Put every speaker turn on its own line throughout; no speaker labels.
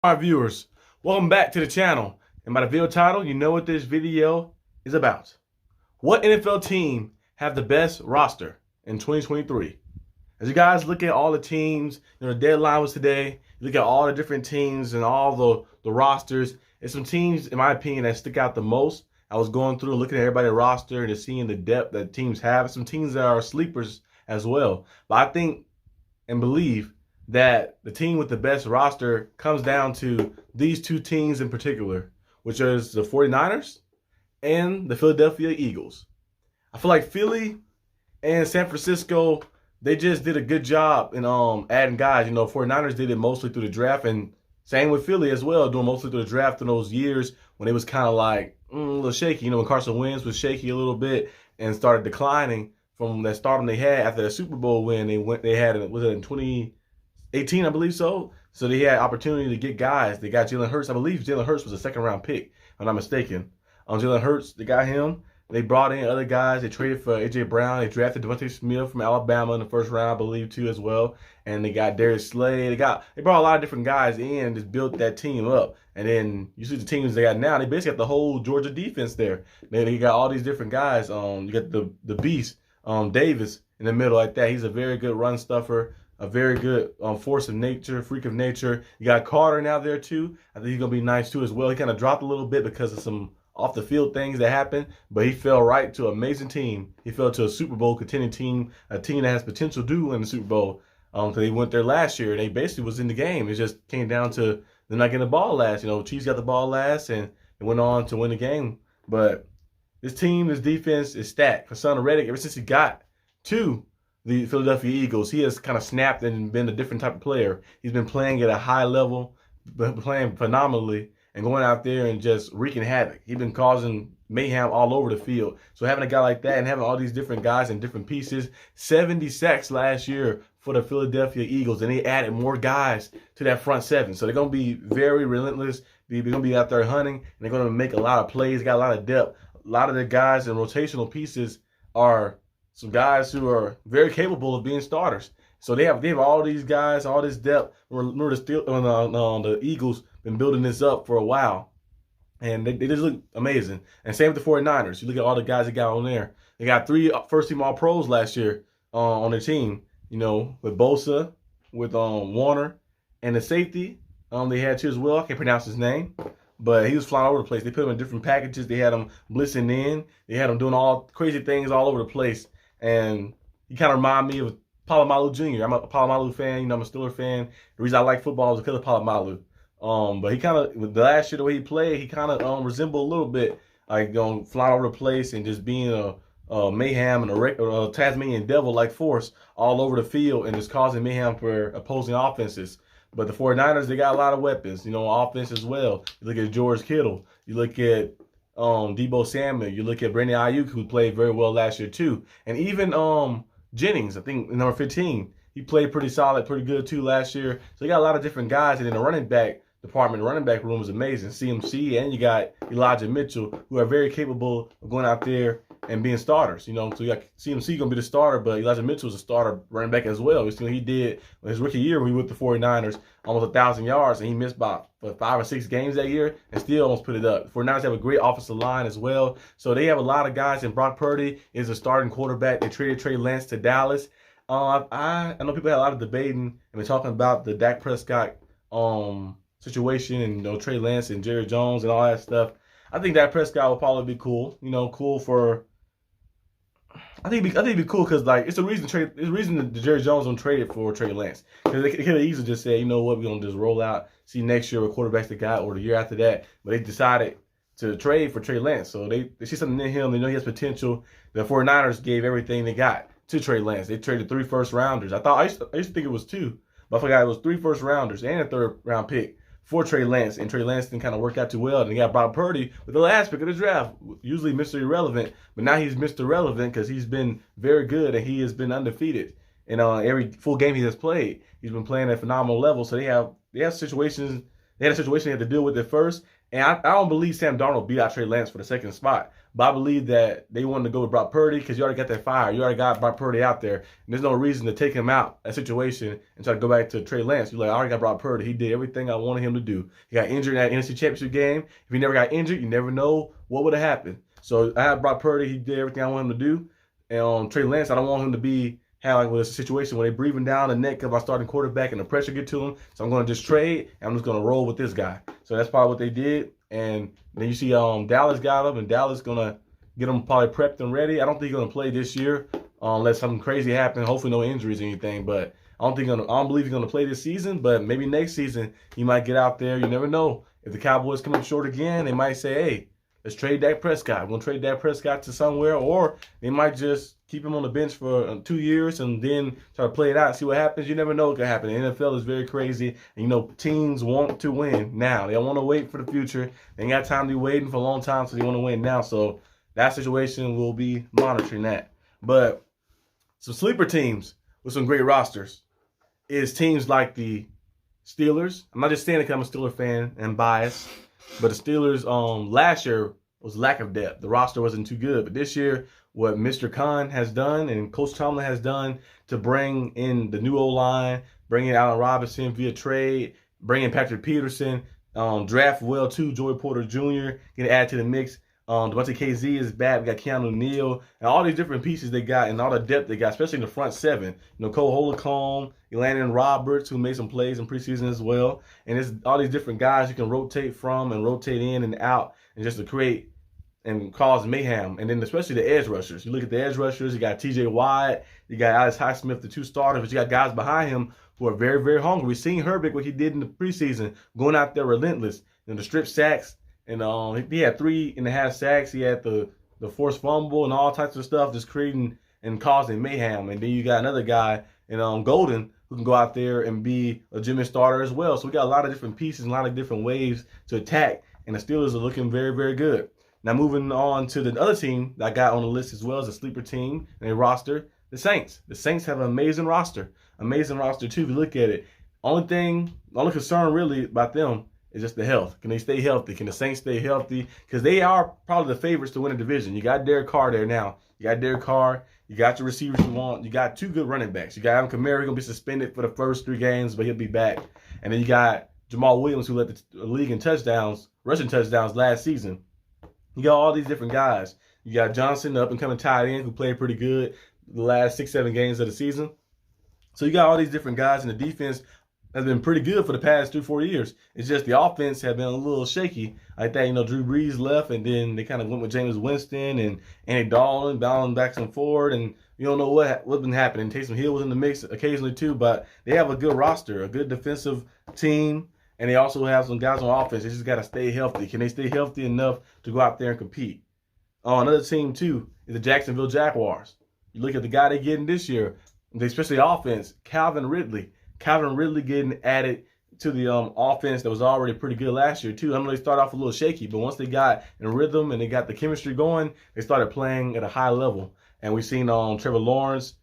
Our viewers, welcome back to the channel. And by the video title, you know what this video is about. What NFL team have the best roster in 2023? As you guys look at all the teams, the deadline was today. You look at all the different teams and all the rosters. There's some teams, in my opinion, that stick out the most. I was going through and looking at everybody's roster and just seeing the depth that teams have. Some teams that are sleepers as well. But I think and believe that the team with the best roster comes down to these two teams in particular, which is the 49ers and the Philadelphia Eagles. I feel like Philly and San Francisco, they just did a good job in adding guys. 49ers did it mostly through the draft, and same with Philly as well, doing mostly through the draft in those years when it was kind of like a little shaky. When Carson Wentz was shaky a little bit and started declining from that stardom they had after the Super Bowl win. They had it, was it in 2018, I believe so. So they had opportunity to get guys. They got Jalen Hurts. I believe Jalen Hurts was a second-round pick, if I'm not mistaken. Jalen Hurts, they got him. They brought in other guys. They traded for A.J. Brown. They drafted Devontae Smith from Alabama in the first round, I believe, too, as well. And they got Darius Slay. They brought a lot of different guys in and just built that team up. And then you see the teams they got now. They basically got the whole Georgia defense there. They got all these different guys. You got the beast, Davis, in the middle like that. He's a very good run stuffer. A very good force of nature, freak of nature. You got Carter now there too. I think he's going to be nice too as well. He kind of dropped a little bit because of some off the field things that happened, but he fell right to an amazing team. He fell to a Super Bowl contending team, a team that has potential to win the Super Bowl. Because they went there last year and they basically was in the game. It just came down to them not getting the ball last. Chiefs got the ball last and it went on to win the game. But this team, this defense is stacked. Hassan Reddick, ever since he got to the Philadelphia Eagles, he has kind of snapped and been a different type of player. He's been playing at a high level, playing phenomenally, and going out there and just wreaking havoc. He's been causing mayhem all over the field. So having a guy like that and having all these different guys and different pieces, 70 sacks last year for the Philadelphia Eagles, and they added more guys to that front seven. So they're going to be very relentless. They're going to be out there hunting, and they're going to make a lot of plays, got a lot of depth. A lot of the guys and rotational pieces are some guys who are very capable of being starters. So they have all these guys, all this depth. Remember the Eagles been building this up for a while, and they just look amazing. And same with the 49ers. You look at all the guys they got on there. They got 3 first-team All-Pros last year on their team. With Bosa, with Warner, and the safety they had too as well. I can't pronounce his name, but he was flying all over the place. They put him in different packages. They had him blitzing in. They had him doing all crazy things all over the place. And he kind of reminded me of Palomalu Jr. I'm a Palomalu fan. I'm a Steelers fan. The reason I like football is because of Palomalu. But he kind of, with the last year, the way he played, he kind of resembled a little bit like flying over the place and just being a mayhem and a Tasmanian devil-like force all over the field and just causing mayhem for opposing offenses. But the 49ers, they got a lot of weapons, offense as well. You look at George Kittle. You look at Deebo Samuel. You look at Brandon Ayuk, who played very well last year too. And even Jennings, I think number 15, he played pretty solid, pretty good too last year. So you got a lot of different guys. And in the running back department, the running back room is amazing. CMC, and you got Elijah Mitchell, who are very capable of going out there and being starters. So you got CMC going to be the starter, but Elijah Mitchell is a starter running back as well. He did his rookie year when he was with the 49ers, almost 1,000 yards, and he missed about 5 or 6 games that year and still almost put it up. The 49ers have a great offensive line as well. So they have a lot of guys, and Brock Purdy is a starting quarterback. They traded Trey Lance to Dallas. I know people had a lot of debating and been talking about the Dak Prescott situation and Trey Lance and Jerry Jones and all that stuff. I think Dak Prescott would probably be cool. Cool for. I think it'd be cool because it's a reason that Jerry Jones don't trade it for Trey Lance, because they could have easily just said, we're gonna just roll out, see next year what quarterbacks they got or the year after that. But they decided to trade for Trey Lance, so they see something in him. They know he has potential. The 49ers gave everything they got to Trey Lance. They traded 3 first-rounders. I used to think it was 2, but I forgot it was 3 first-rounders and a 3rd-round pick for Trey Lance, and Trey Lance didn't kind of work out too well. And they got Brock Purdy with the last pick of the draft, usually Mr. Irrelevant, but now he's Mr. Relevant because he's been very good and he has been undefeated in every full game he has played. He's been playing at a phenomenal level. So they have situations. They had a situation they had to deal with at first, and I don't believe Sam Darnold beat out Trey Lance for the 2nd spot. But I believe that they wanted to go with Brock Purdy because you already got that fire. You already got Brock Purdy out there. And there's no reason to take him out that situation and try to go back to Trey Lance. You're like, I already got Brock Purdy. He did everything I wanted him to do. He got injured in that NFC Championship game. If he never got injured, you never know what would have happened. So I have Brock Purdy. He did everything I want him to do. And Trey Lance, I don't want him to be having a situation where they're breathing down the neck of my starting quarterback and the pressure get to him. So I'm going to just trade, and I'm just going to roll with this guy. So that's probably what they did. And then you see Dallas got him, and Dallas going to get him probably prepped and ready. I don't think he's going to play this year unless something crazy happens. Hopefully no injuries or anything. But I don't believe he's going to play this season. But maybe next season he might get out there. You never know. If the Cowboys come up short again, they might say, hey, let's trade Dak Prescott. We're going to trade Dak Prescott to somewhere. Or they might just keep him on the bench for 2 years and then try to play it out and see what happens. You never know what can happen. The NFL is very crazy. And, teams want to win now. They don't want to wait for the future. They ain't got time to be waiting for a long time, so they want to win now. So that situation, will be monitoring that. But some sleeper teams with some great rosters is teams like the Steelers. I'm not just saying it because I'm a Steeler fan and biased, but the Steelers last year was lack of depth. The roster wasn't too good. But this year, what Mr. Khan has done and Coach Tomlin has done to bring in the new O-line, bring in Allen Robinson via trade, bring in Patrick Peterson, draft well too, Joey Porter Jr. get added to the mix. Devontae KZ is back. We got Keanu Neal and all these different pieces they got and all the depth they got, especially in the front seven. Cole Holcomb, Elandon Roberts, who made some plays in preseason as well. And it's all these different guys you can rotate from and rotate in and out and just to create and cause mayhem. And then especially the edge rushers. You look at the edge rushers, you got TJ Watt, you got Alex Highsmith, the two starters, but you got guys behind him who are very, very hungry. We've seen Herbig, what he did in the preseason, going out there relentless. The strip sacks, and he had 3.5 sacks. He had the forced fumble and all types of stuff, just creating and causing mayhem. And then you got another guy in Golden who can go out there and be a legitimate starter as well. So we got a lot of different pieces, a lot of different ways to attack, and the Steelers are looking very, very good. Now moving on to the other team that I got on the list as well as a sleeper team and a roster, the Saints. The Saints have an amazing roster. Amazing roster too if you look at it. Only concern really about them is just the health. Can they stay healthy? Can the Saints stay healthy? Because they are probably the favorites to win the division. You got Derek Carr there now. You got Derek Carr. You got your receivers you want. You got 2 good running backs. You got Alvin Kamara, going to be suspended for the first 3 games, but he'll be back. And then you got Jamal Williams, who led the league in touchdowns, rushing touchdowns last season. You got all these different guys. You got Johnson, the up-and-coming tight end, who played pretty good the last 6-7 games of the season. So you got all these different guys, and the defense has been pretty good for the past 3-4 years. It's just the offense have been a little shaky. Like that, Drew Brees left, and then they kind of went with Jameis Winston and Andy Dalton, bouncing back and forward, and you don't know what's been happening. Taysom Hill was in the mix occasionally too, but they have a good roster, a good defensive team, and they also have some guys on offense. They just got to stay healthy. Can they stay healthy enough to go out there and compete? Another team too is the Jacksonville Jaguars. You look at the guy they're getting this year, especially offense, Calvin Ridley. Calvin Ridley getting added to the offense that was already pretty good last year too. I know they started off a little shaky, but once they got in rhythm and they got the chemistry going, they started playing at a high level. And we've seen Trevor Lawrence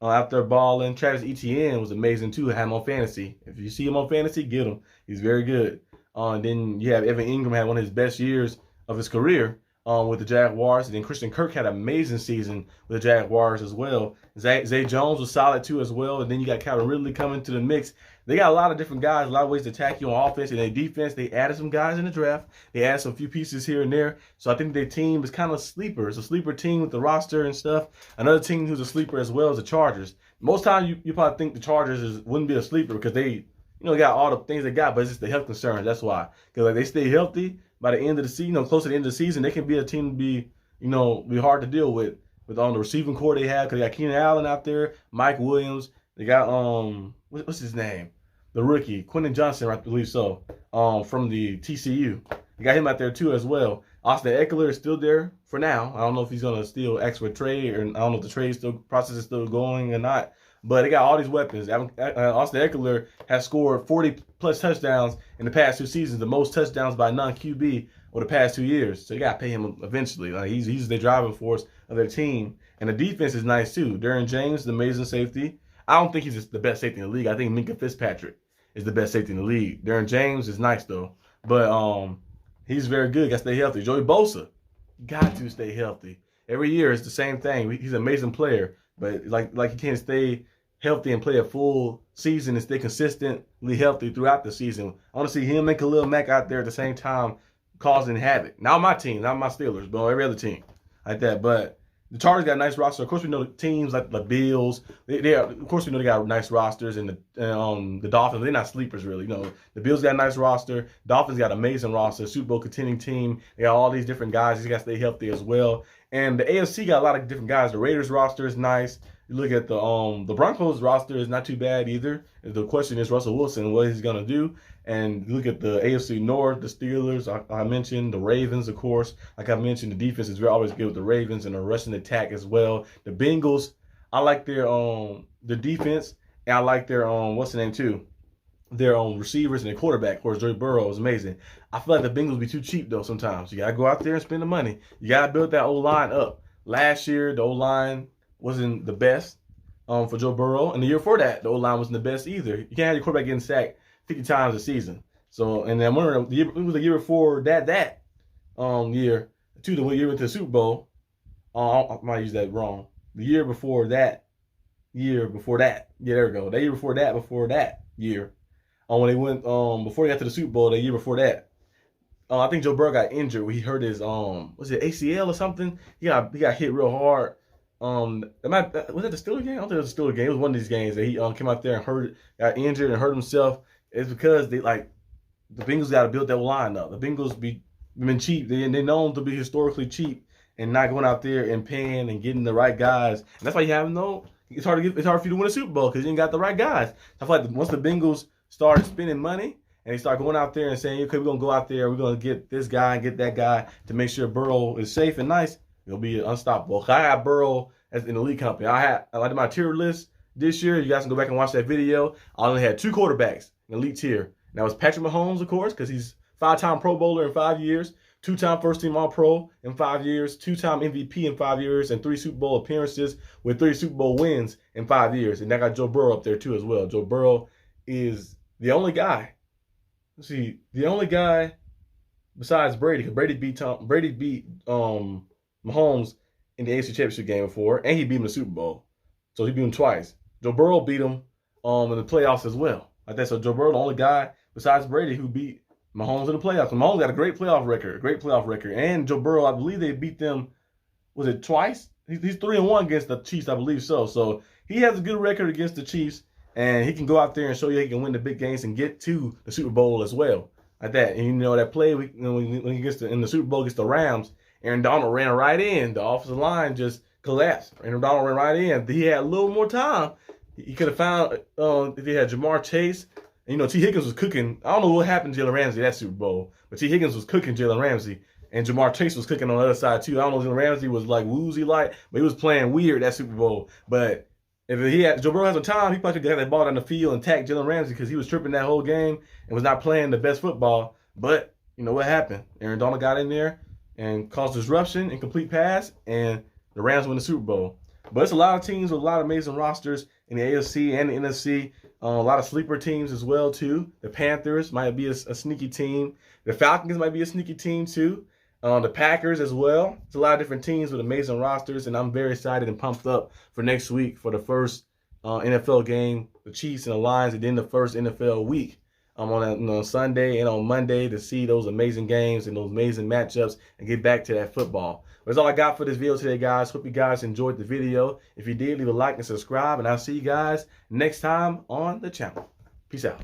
out there balling. Travis Etienne was amazing too. Had him on fantasy. If you see him on fantasy, get him. He's very good. And then you have Evan Ingram had one of his best years of his career with the Jaguars. And then Christian Kirk had an amazing season with the Jaguars as well. Zay Jones was solid too as well. And then you got Calvin Ridley coming to the mix. They got a lot of different guys, a lot of ways to attack you on offense. And their defense, they added some guys in the draft. They added some few pieces here and there. So I think their team is kind of sleeper. It's a sleeper team with the roster and stuff. Another team who's a sleeper as well is the Chargers. Most times you probably think the Chargers wouldn't be a sleeper because they got all the things they got, but it's just the health concerns. That's why. Because they stay healthy by the end of the season, close to the end of the season, they can be a team to be, be hard to deal with on the receiving core they have. Because they got Keenan Allen out there, Mike Williams. They got what's his name? The rookie, Quentin Johnson, I believe so, from the TCU. They got him out there too as well. Austin Eckler is still there for now. I don't know if he's gonna still ask for a trade, or I don't know if the trade process is still going or not. But they got all these weapons. Austin Eckler has scored 40-plus touchdowns in the past 2 seasons, the most touchdowns by a non-QB over the past 2 years. So you got to pay him eventually. Like he's the driving force of their team. And the defense is nice too. Derwin James, the amazing safety. I don't think he's the best safety in the league. I think Minkah Fitzpatrick is the best safety in the league. Derwin James is nice though. But he's very good. Got to stay healthy. Joey Bosa. got to stay healthy. Every year it's the same thing. He's an amazing player, but like he can't stay healthy and play a full season and stay consistently healthy throughout the season. I want to see him and Khalil Mack out there at the same time causing havoc. Not my team, not my Steelers, but every other team like that. But the Chargers got a nice roster. Of course, we know teams like the Bills. Of course, we know they got nice rosters, and the Dolphins. They're not sleepers, really. You know, the Bills got a nice roster. Dolphins got an amazing roster. Super Bowl contending team. They got all these different guys. They got to stay healthy as well. And the AFC got a lot of different guys. The Raiders roster is nice. You look at the Broncos roster is not too bad either. The question is Russell Wilson, what he's gonna do. And look at the AFC North, the Steelers, I mentioned, the Ravens, of course. Like I mentioned, the defense is always good with the Ravens and the rushing attack as well. The Bengals, I like their defense, and I like their what's the name too? Their receivers and their quarterback. Of course, Joe Burrow is amazing. I feel like the Bengals be too cheap though sometimes. You gotta go out there and spend the money. You gotta build that O-line up. Last year, the O-line wasn't the best for Joe Burrow, and the year before that, the O-line wasn't the best either. You can't have your quarterback getting sacked 50 times a season. So, and then I'm wondering, it was the year before that year, too, the year with the Super Bowl. I might use that wrong. The year before that, yeah, there we go. The year before that year, when they went, before they got to the Super Bowl, the year before that, I think Joe Burrow got injured when he hurt his, was it ACL or something? He got hit real hard. Was it the Steelers game? I don't think it was the Steelers game. It was one of these games that he came out there and got injured and hurt himself. It's because the Bengals got to build that line up. The Bengals been cheap. They're known to be historically cheap and not going out there and paying and getting the right guys. And that's why you have it's hard for you to win a Super Bowl because you ain't got the right guys. I feel like once the Bengals start spending money and they start going out there and saying, okay, we're gonna go out there, we're gonna get this guy and get that guy to make sure Burrow is safe and nice. It'll be unstoppable. I had Burrow as an elite company. I did my tier list this year. You guys can go back and watch that video. I only had 2 quarterbacks in elite tier. And that was Patrick Mahomes, of course, because he's 5-time Pro Bowler in 5 years, 2-time first-team All-Pro in 5 years, 2-time MVP in 5 years, and 3 Super Bowl appearances with 3 Super Bowl wins in 5 years. And I got Joe Burrow up there too as well. Joe Burrow is the only guy. Let's see, the only guy besides Brady, because Brady beat Mahomes in the AFC Championship game before, and he beat him in the Super Bowl. So he beat him twice. Joe Burrow beat him in the playoffs as well. Like that. So Joe Burrow, the only guy besides Brady who beat Mahomes in the playoffs. And Mahomes got a great playoff record. And Joe Burrow, I believe they beat them, was it twice? He's 3-1 against the Chiefs, I believe so. So he has a good record against the Chiefs, and he can go out there and show you he can win the big games and get to the Super Bowl as well. Like that. And you know that play when he gets in the Super Bowl against the Rams, Aaron Donald ran right in. The offensive line just collapsed. Aaron Donald ran right in. He had a little more time. He could have found if he had Jamar Chase. And, you know, T. Higgins was cooking. I don't know what happened to Jalen Ramsey that Super Bowl, but T. Higgins was cooking Jalen Ramsey. And Jamar Chase was cooking on the other side, too. I don't know if Jalen Ramsey was, like, woozy-like, but he was playing weird that Super Bowl. But if Joe Burrow had some time, he probably could have got that ball down the field and tacked Jalen Ramsey because he was tripping that whole game and was not playing the best football. But, you know what happened? Aaron Donald got in there and caused disruption, incomplete pass, and the Rams win the Super Bowl. But it's a lot of teams with a lot of amazing rosters in the AFC and the NFC. A lot of sleeper teams as well, too. The Panthers might be a sneaky team. The Falcons might be a sneaky team, too. The Packers as well. It's a lot of different teams with amazing rosters, and I'm very excited and pumped up for next week for the first NFL game, the Chiefs and the Lions, and then the first NFL week. On Sunday and on Monday to see those amazing games and those amazing matchups and get back to that football. That's all I got for this video today, guys. Hope you guys enjoyed the video. If you did, leave a like and subscribe, and I'll see you guys next time on the channel. Peace out.